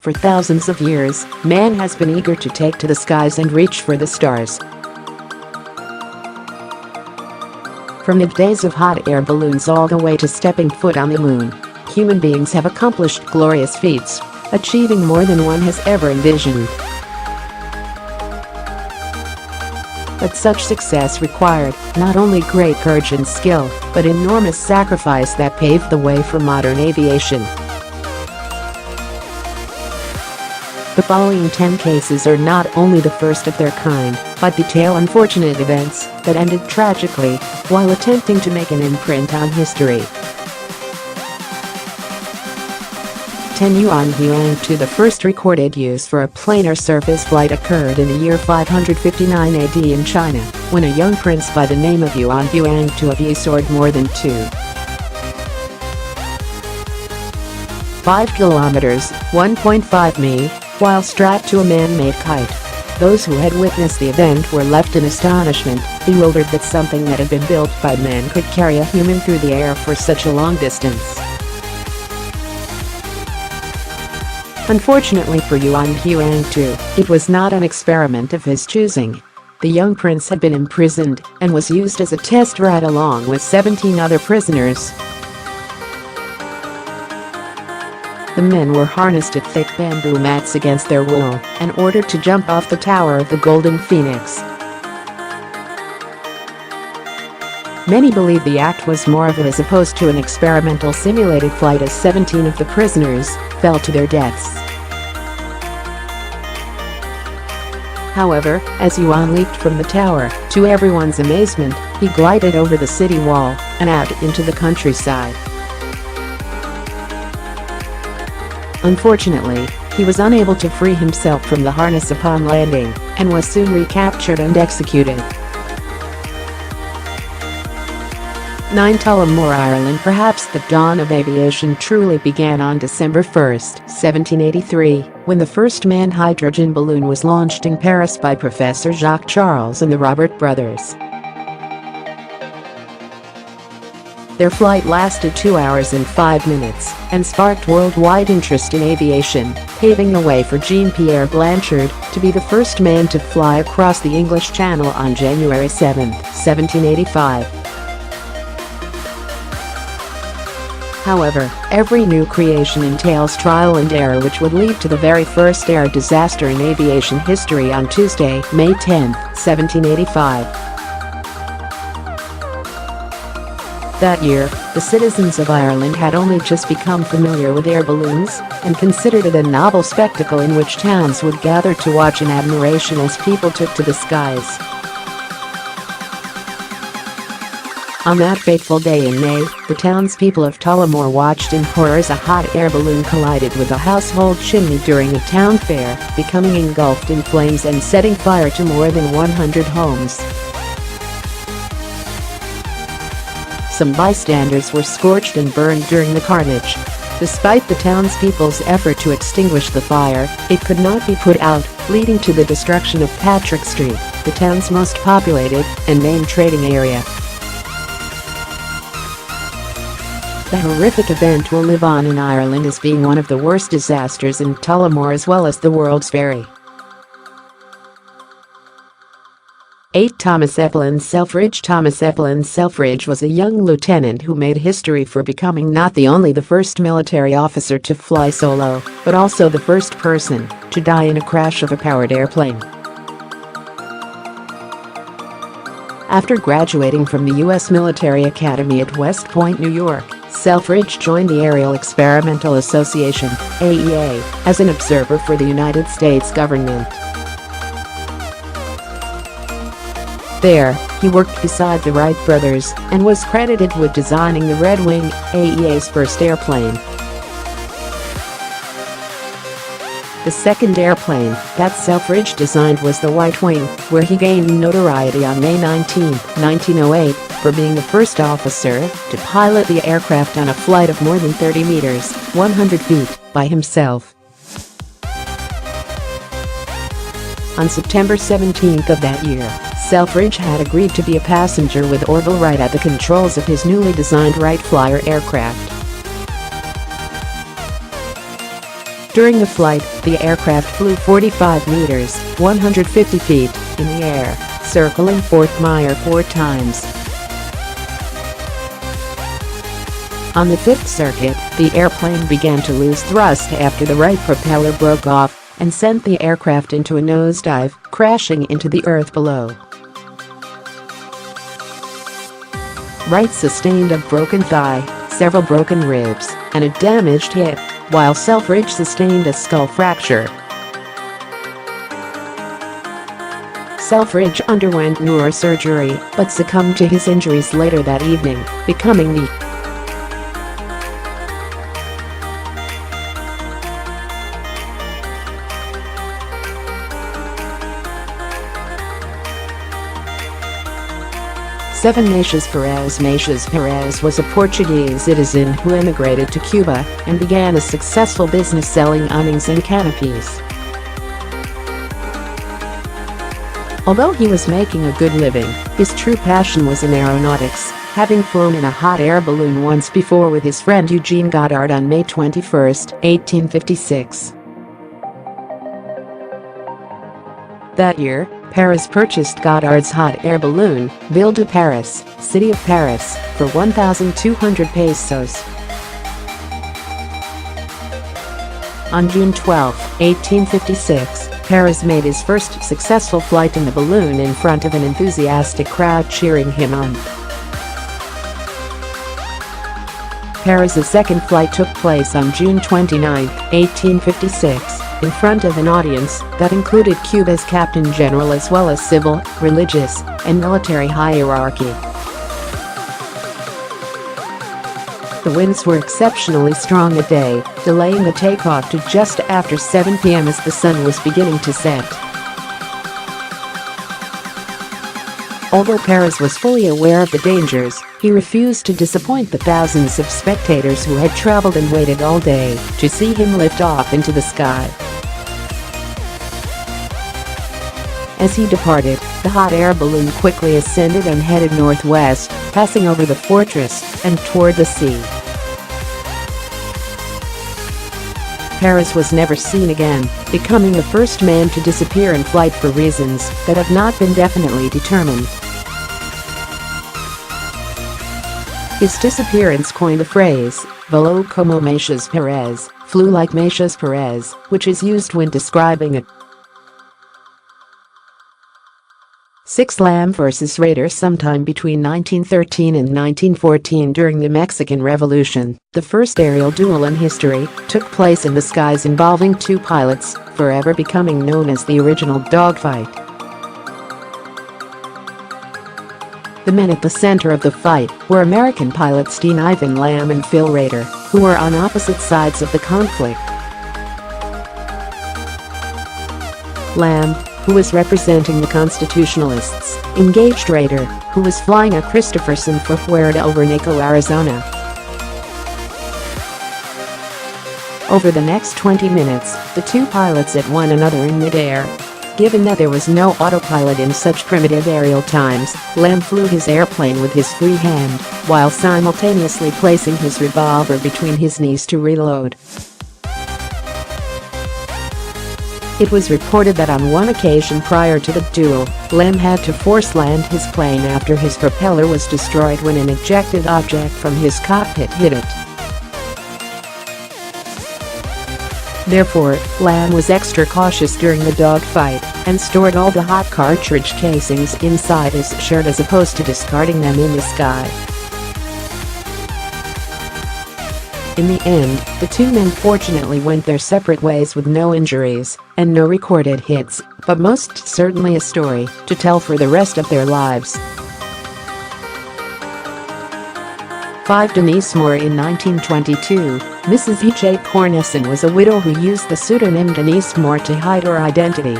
For thousands of years, man has been eager to take to the skies and reach for the stars. From the days of hot air balloons all the way to stepping foot on the moon, human beings have accomplished glorious feats, achieving more than one has ever envisioned. But such success required not only great courage and skill, but enormous sacrifice that paved the way for modern aviation. The following 10 cases are not only the first of their kind, but detail unfortunate events that ended tragically while attempting to make an imprint on history. 10 Yuan Huang to the first recorded use for a planar surface flight occurred in the year 559 AD in China, when a young prince by the name of Yuan Huang soared more than 5 kilometers, 1.5 mi, while strapped to a man-made kite. Those who had witnessed the event were left in astonishment, bewildered that something that had been built by man could carry a human through the air for such a long distance. Unfortunately for Yuan Huang too, it was not an experiment of his choosing. The young prince had been imprisoned and was used as a test ride along with 17 other prisoners. The men were harnessed to thick bamboo mats against their wool and ordered to jump off the tower of the Golden Phoenix. Many believe the act was more of as opposed to an experimental simulated flight, as 17 of the prisoners fell to their deaths. However, as Yuan leaped from the tower, to everyone's amazement, he glided over the city wall and out into the countryside. Unfortunately, he was unable to free himself from the harness upon landing and was soon recaptured and executed. 9 Tullamore, Ireland. Perhaps the dawn of aviation truly began on December 1, 1783, when the first manned hydrogen balloon was launched in Paris by Professor Jacques Charles and the Robert brothers. Their flight lasted 2 hours and 5 minutes and sparked worldwide interest in aviation, paving the way for Jean-Pierre Blanchard to be the first man to fly across the English Channel on January 7, 1785. However, every new creation entails trial and error, which would lead to the very first air disaster in aviation history on Tuesday, May 10, 1785. That year, the citizens of Ireland had only just become familiar with air balloons and considered it a novel spectacle in which towns would gather to watch in admiration as people took to the skies. On that fateful day in May, the townspeople of Tullamore watched in horror as a hot air balloon collided with a household chimney during a town fair, becoming engulfed in flames and setting fire to more than 100 homes. Some bystanders were scorched and burned during the carnage. Despite the townspeople's effort to extinguish the fire, it could not be put out, leading to the destruction of Patrick Street, the town's most populated and main trading area. The horrific event will live on in Ireland as being one of the worst disasters in Tullamore as well as the world's ferry. 8 Thomas Eppelin Selfridge. Thomas Eppelin Selfridge was a young lieutenant who made history for becoming not only the first military officer to fly solo, but also the first person to die in a crash of a powered airplane. After graduating from the U.S. Military Academy at West Point, New York, Selfridge joined the Aerial Experimental Association (AEA) as an observer for the United States government. There, he worked beside the Wright brothers and was credited with designing the Red Wing, AEA's first airplane. The second airplane that Selfridge designed was the White Wing, where he gained notoriety on May 19, 1908, for being the first officer to pilot the aircraft on a flight of more than 30 meters, 100 feet, by himself. On September 17 of that year, Selfridge had agreed to be a passenger with Orville Wright at the controls of his newly designed Wright Flyer aircraft. During the flight, the aircraft flew 45 meters, 150 feet, in the air, circling Fort Myer 4 times. On the fifth circuit, the airplane began to lose thrust after the right propeller broke off and sent the aircraft into a nosedive, crashing into the earth below. Wright sustained a broken thigh, several broken ribs, and a damaged hip, while Selfridge sustained a skull fracture. Selfridge underwent neurosurgery but succumbed to his injuries later that evening, becoming the Matias Perez Matias Perez was a Portuguese citizen who immigrated to Cuba and began a successful business selling awnings and canopies. Although he was making a good living, his true passion was in aeronautics, having flown in a hot air balloon once before with his friend Eugene Goddard on May 21, 1856. That year, Perez purchased Goddard's hot air balloon, Ville de Paris, City of Paris, for 1,200 pesos. On June 12, 1856, Perez made his first successful flight in the balloon in front of an enthusiastic crowd cheering him on. Perez's second flight took place on June 29, 1856. In front of an audience that included Cuba's Captain General as well as civil, religious, and military hierarchy. The winds were exceptionally strong that day, delaying the takeoff to just after 7 p.m. as the sun was beginning to set. Although Perez was fully aware of the dangers, he refused to disappoint the thousands of spectators who had traveled and waited all day to see him lift off into the sky. As he departed, the hot air balloon quickly ascended and headed northwest, passing over the fortress and toward the sea. Perez was never seen again, becoming the first man to disappear in flight for reasons that have not been definitely determined. His disappearance coined the phrase, "Voló como Matias Perez," flew like Matias Perez, which is used when describing a 6 Lamb vs. Rader sometime between 1913 and 1914 during the Mexican Revolution. The first aerial duel in history took place in the skies involving 2 pilots, forever becoming known as the original dogfight. The men at the center of the fight were American pilots Dean Ivan Lamb and Phil Rader, who were on opposite sides of the conflict. Lamb, who was representing the Constitutionalists, engaged Rader, who was flying a Christopherson for Puerto Rico, Arizona. Over the next 20 minutes, the 2 pilots hit one another in midair. Given that there was no autopilot in such primitive aerial times, Lamb flew his airplane with his free hand, while simultaneously placing his revolver between his knees to reload. It was reported that on one occasion prior to the duel, Lamb had to force land his plane after his propeller was destroyed when an ejected object from his cockpit hit it. Therefore, Lamb was extra cautious during the dogfight and stored all the hot cartridge casings inside his shirt as opposed to discarding them in the sky. In the end, the 2 men fortunately went their separate ways with no injuries and no recorded hits, but most certainly a story to tell for the rest of their lives. 5 Denise Moore. In 1922, Mrs. E.J. Cornessen was a widow who used the pseudonym Denise Moore to hide her identity.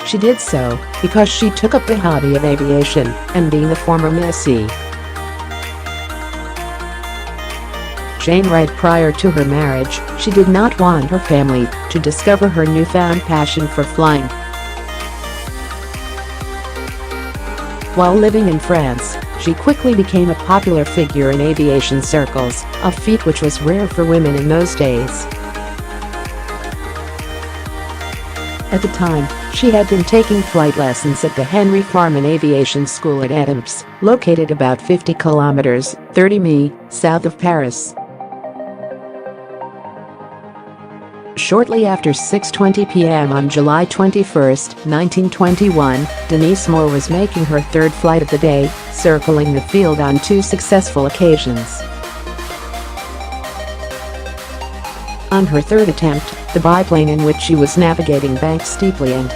She did so because she took up the hobby of aviation and being the former Miss E. Jane Wright. Prior to her marriage, she did not want her family to discover her newfound passion for flying. While living in France, she quickly became a popular figure in aviation circles, a feat which was rare for women in those days. At the time, she had been taking flight lessons at the Henry Farman Aviation School at Adams, located about 50 kilometers, 30 mi, south of Paris. Shortly after 6:20 p.m. on July 21, 1921, Denise Moore was making her third flight of the day, circling the field on 2 successful occasions. On her third attempt, the biplane in which she was navigating banked steeply and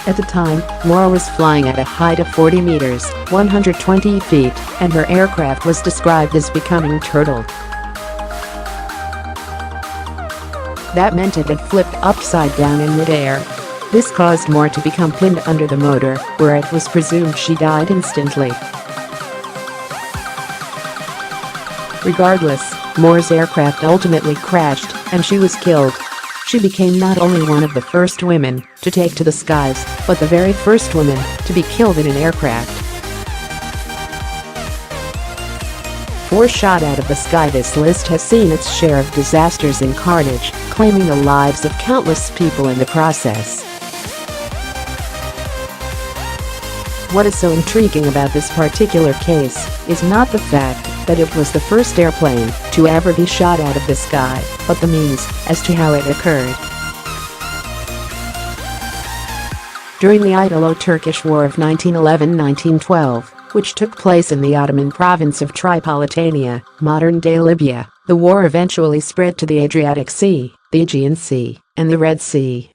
at the time, Moore was flying at a height of 40 meters, 120 feet, and her aircraft was described as becoming turtled. That meant it had flipped upside down in midair. This caused Moore to become pinned under the motor, where it was presumed she died instantly. Regardless, Moore's aircraft ultimately crashed, and she was killed. She became not only one of the first women to take to the skies, but the very first woman to be killed in an aircraft. For shot out of the sky, this list has seen its share of disasters and carnage, claiming the lives of countless people in the process. What is so intriguing about this particular case is not the fact that it was the first airplane to ever be shot out of the sky, but the means as to how it occurred. During the Italo-Turkish War of 1911-1912, which took place in the Ottoman province of Tripolitania, modern-day Libya, the war eventually spread to the Adriatic Sea, the Aegean Sea, and the Red Sea.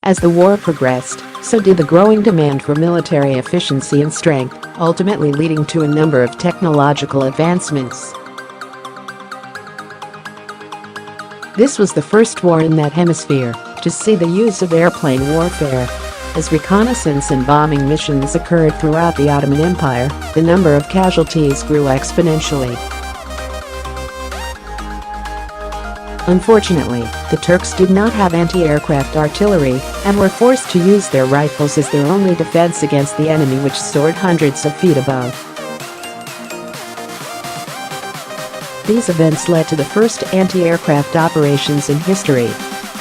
As the war progressed, so did the growing demand for military efficiency and strength, ultimately leading to a number of technological advancements. This was the first war in that hemisphere to see the use of airplane warfare. As reconnaissance and bombing missions occurred throughout the Ottoman Empire, the number of casualties grew exponentially. Unfortunately, the Turks did not have anti-aircraft artillery and were forced to use their rifles as their only defense against the enemy, which soared hundreds of feet above. These events led to the first anti-aircraft operations in history.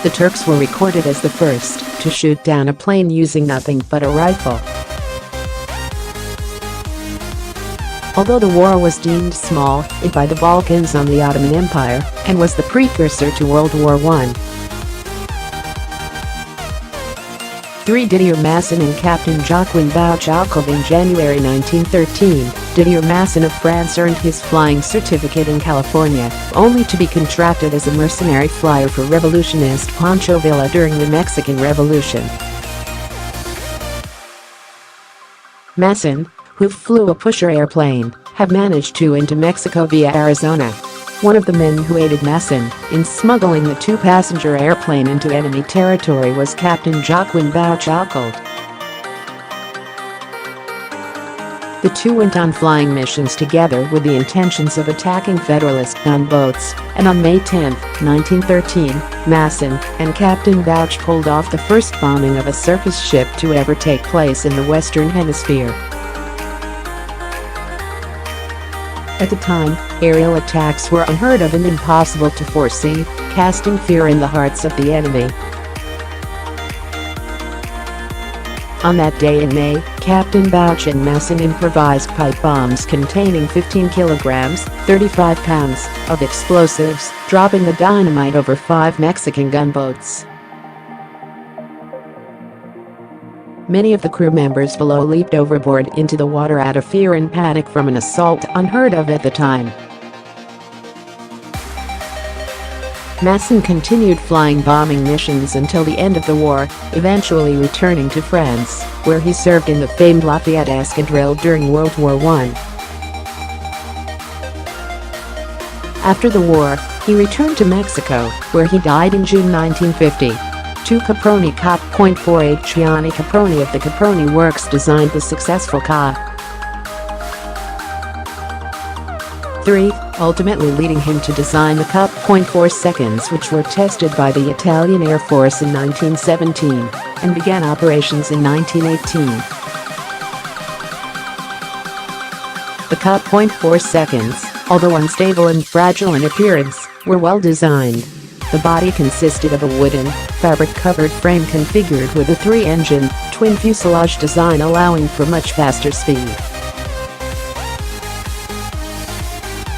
The Turks were recorded as the first to shoot down a plane using nothing but a rifle. Although the war was deemed small by the Balkans on the Ottoman Empire and was the precursor to World War I. Didier Masson and Captain Joaquin Bauche Alcalde in January 1913, Didier Masson of France earned his flying certificate in California, only to be contracted as a mercenary flyer for Revolutionist Pancho Villa during the Mexican Revolution. Masson, who flew a pusher airplane, had managed to into Mexico via Arizona. One of the men who aided Masson in smuggling the 2-passenger airplane into enemy territory was Captain Joaquin Bauche Alcalde. The two went on flying missions together with the intentions of attacking Federalist gunboats, and on May 10, 1913, Masson and Captain Bauche pulled off the first bombing of a surface ship to ever take place in the Western Hemisphere. At the time, aerial attacks were unheard of and impossible to foresee, casting fear in the hearts of the enemy. On that day in May, Captain Bauche and Masson improvised pipe bombs containing 15 kilograms, 35 pounds, of explosives, dropping the dynamite over 5 Mexican gunboats. Many of the crew members below leaped overboard into the water out of fear and panic from an assault unheard of at the time. Masson continued flying bombing missions until the end of the war, eventually returning to France, where he served in the famed Lafayette Escadrille during World War I. After the war, he returned to Mexico, where he died in June 1950. 2 Caproni Cop. 48 Gianni Caproni of the Caproni Works designed the successful Ca. 3. ultimately leading him to design the Cup .4 seconds, which were tested by the Italian Air Force in 1917 and began operations in 1918. The Cup .4 seconds, although unstable and fragile in appearance, were well designed. The body consisted of a wooden, fabric-covered frame configured with a 3-engine, twin fuselage design allowing for much faster speed.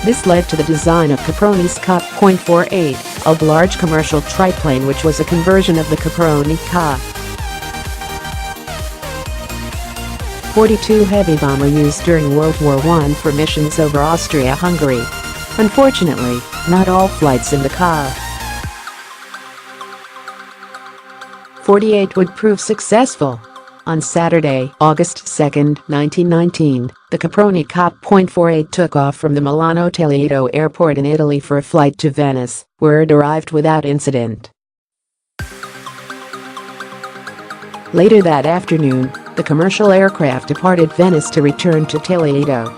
This led to the design of Caproni's Cup .48, a large commercial triplane which was a conversion of the Caproni Ca. 42 heavy bomber used during World War I for missions over Austria-Hungary. Unfortunately, not all flights in the Ca. 48 would prove successful. On Saturday, August 2, 1919, the Caproni Cup .48 took off from the Milano Teliedo airport in Italy for a flight to Venice, where it arrived without incident. Later that afternoon, the commercial aircraft departed Venice to return to Teliedo.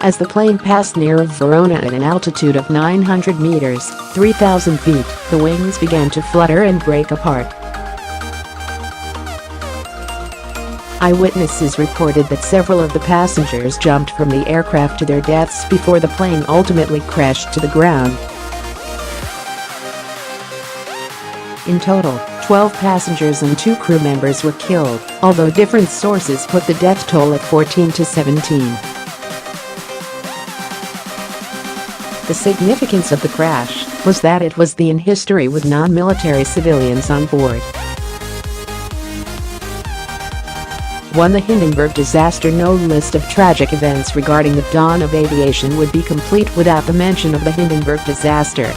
As the plane passed near Verona at an altitude of 900 meters, 3,000 feet, the wings began to flutter and break apart. Eyewitnesses reported that several of the passengers jumped from the aircraft to their deaths before the plane ultimately crashed to the ground. In total, 12 passengers and 2 crew members were killed, although different sources put the death toll at 14 to 17. The significance of the crash was that it was the in history with non-military civilians on board. The Hindenburg disaster. No list of tragic events regarding the dawn of aviation would be complete without the mention of the Hindenburg disaster.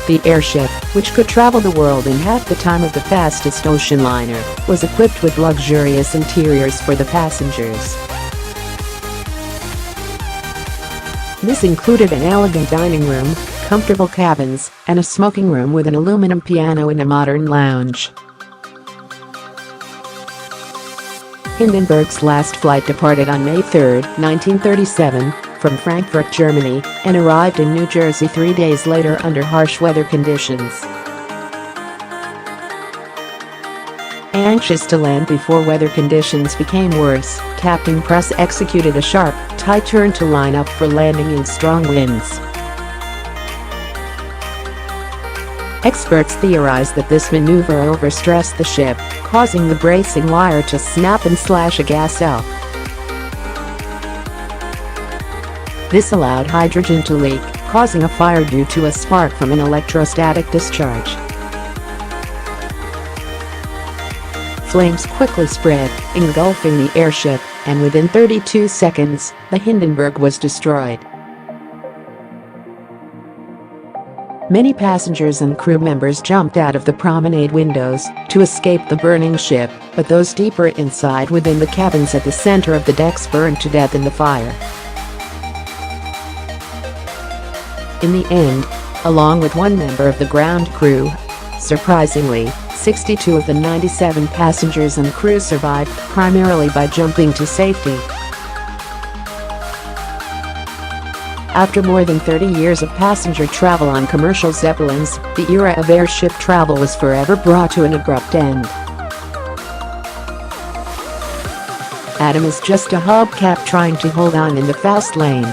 The airship, which could travel the world in half the time of the fastest ocean liner, was equipped with luxurious interiors for the passengers. This included an elegant dining room, comfortable cabins, and a smoking room with an aluminum piano in a modern lounge. Hindenburg's last flight departed on May 3, 1937, from Frankfurt, Germany, and arrived in New Jersey 3 days later under harsh weather conditions. Anxious to land before weather conditions became worse, Captain Press executed a sharp, tight turn to line up for landing in strong winds. Experts theorized that this maneuver overstressed the ship, causing the bracing wire to snap and slash a gas cell. This allowed hydrogen to leak, causing a fire due to a spark from an electrostatic discharge. Flames quickly spread, engulfing the airship, and within 32 seconds, the Hindenburg was destroyed. Many passengers and crew members jumped out of the promenade windows to escape the burning ship, but those deeper inside within the cabins at the center of the decks burned to death in the fire. In the end, along with one member of the ground crew, surprisingly, 62 of the 97 passengers and crew survived, primarily by jumping to safety. After more than 30 years of passenger travel on commercial Zeppelins, the era of airship travel was forever brought to an abrupt end. Adam is just a hubcap trying to hold on in the fast lane.